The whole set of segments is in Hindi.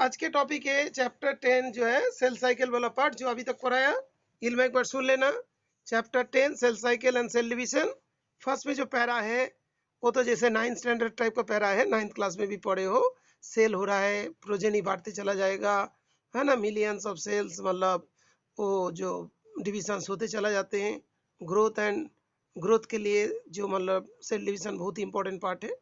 आज के टॉपिक है चैप्टर 10 जो है सेल साइकिल वाला पार्ट जो अभी तक पढ़ाया। इल्मा एक बार सुन लेना। Chapter 10 cell cycle and cell division. First में जो पैरा है वो तो जैसे 9th स्टैंडर्ड टाइप का पैरा है, 9th क्लास में भी पढ़े हो। सेल हो रहा है, प्रोजेनी बढ़ते चला जाएगा, है ना, मिलियंस ऑफ सेल्स, मतलब वो जो डिविजन्स होते चला जाते हैं। ग्रोथ के लिए जो मतलब सेल डिवीजन बहुत ही इंपॉर्टेंट पार्ट है।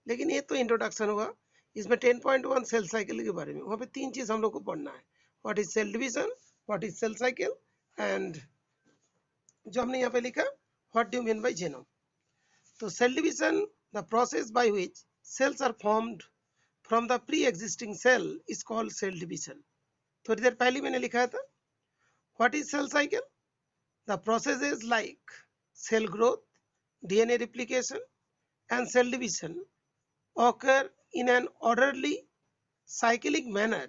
लेकिन ये तो इंट्रोडक्शन हुआ। इसमें 10.1 सेल साइकिल के बारे में, वहाँ पे 3 चीज़ हम लोग को पढ़ना है। What is cell division, what is cell cycle, and जो हमने यहाँ पे लिखा what do mean by genome. तो cell division, the process by which cells are formed from the pre existing cell is called cell division. थोड़ी देर पहले मैंने लिखा था what is cell cycle. The process is like cell growth, DNA replication and cell division occur in an orderly cyclic manner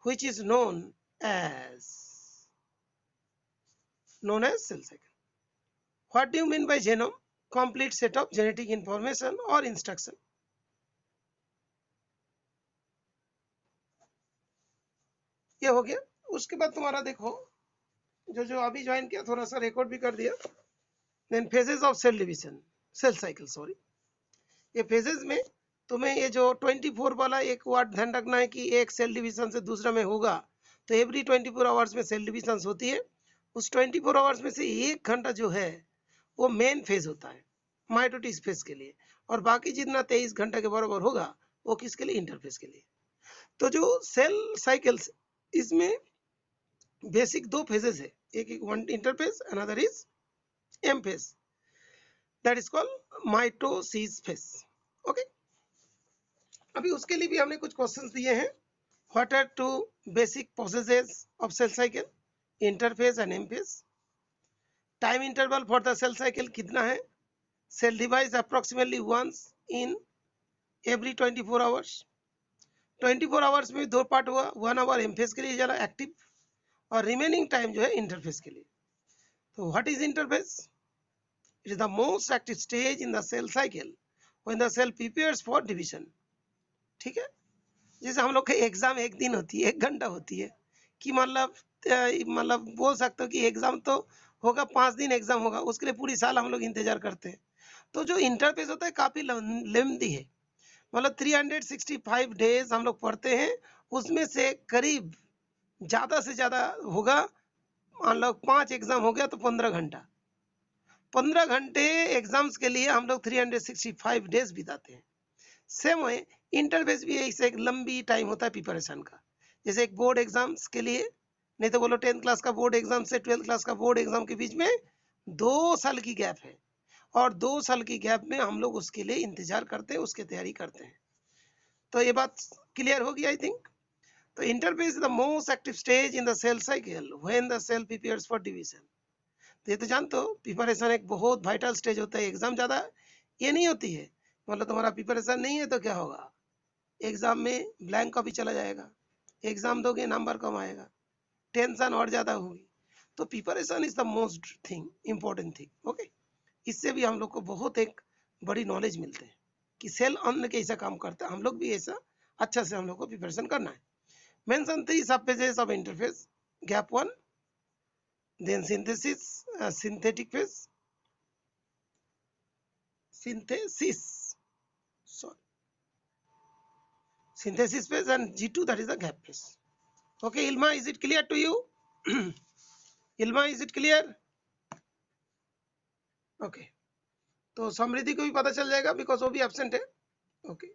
which is known as cell cycle. What do you mean by genome? Complete set of genetic information or instruction. ये हो गया। उसके बाद तुम्हारा देखो जो अभी ज्वाइन किया, थोड़ा सा रिकॉर्ड भी कर दिया। Then phases of cell division, cell cycle sorry. ये फेजेस में तुम्हें ये जो 24 वाला एक वर्ड ध्यान रखना है कि एक सेल डिवीजन से दूसरा में होगा तो एवरी 24 आवर्स में सेल डिवीजन होती है। उस 24 आवर्स में से 1 घंटा जो है वो मेन फेज होता है माइटोसिस फेज के लिए, और बाकी जितना 23 घंटा के बराबर होगा वो किसके लिए, इंटरफेज के लिए। तो जो सेल साइकिल्स, इसमें बेसिक 2 फेजेस है, एक one interphase, another is M phase, that is called mitosis phase. Okay, अभी उसके लिए भी हमने कुछ क्वेश्चंस दिए हैं। What are 2 basic processes of cell cycle, interphase and M phase. Time interval for the cell cycle कितना है। Cell divide approximately once in every 24 hours. 24 hours में 2 पार्ट हुआ, 1 आवर एम फेज के लिए जरा एक्टिव और रिमेनिंग टाइम जो है इंटरफेज के लिए। तो what is interphase? It is the most active stage in the cell cycle when the cell prepares for division. ठीक है, जैसे हम लोग का एग्जाम एक दिन होती है, 1 घंटा होती है, कि मतलब बोल सकते हो कि एग्जाम तो होगा 5 दिन एग्जाम होगा, उसके लिए पूरी साल हम लोग इंतजार करते हैं। तो जो इंटरफेस होता है काफी लेंथी है, मतलब 365 डेज हम लोग पढ़ते हैं, उसमें से करीब ज्यादा से ज्यादा होगा, मान लो 5 एग्जाम हो गया तो 15 घंटा, 15 घंटे एग्जाम्स के लिए हम लोग 365 डेज बिताते हैं। सेम वे इंटरफेस भी ऐसे एक लंबी टाइम होता है प्रिपरेशन का। जैसे एक बोर्ड एग्जाम्स के लिए, नहीं तो बोलो 10th क्लास का बोर्ड एग्जाम से 12th क्लास का बोर्ड एग्जाम के बीच में 2 साल की गैप है, और 2 साल की गैप में हम लोग उसके लिए इंतजार करते हैं, उसकी तैयारी करते हैं। तो ये बात क्लियर होगी आई थिंक। तो interphase is the most active stage in the cell cycle when the cell prepares for division. तो ये तो जानते हो प्रिपरेशन एक बहुत वाइटल स्टेज होता है। एग्जाम ज्यादा ये नहीं होती है, मतलब तुम्हारा प्रिपरेशन नहीं है तो क्या होगा, एग्जाम में ब्लैंक कॉपी चला जाएगा, एग्जाम दोगे नंबर कम आएगा, टेंशन और ज्यादा होगी। तो preparation is the most thing, important thing. Okay, इससे भी हम लोग को बहुत एक बड़ी नॉलेज मिलते हैं कि सेल अन्न कैसा काम करता है, हम लोग भी ऐसा अच्छा से हम लोग को प्रिपरेशन करना है। Mention 3 sub phases of interphase, gap 1, then synthesis, synthetic phase, synthesis phase, and G2, that is the gap phase. Okay, Ilma, is it clear to you? Ilma, is it clear? Okay, तो समृद्धि को भी पता चल जाएगा बिकॉज वो भी एब्सेंट है। ओके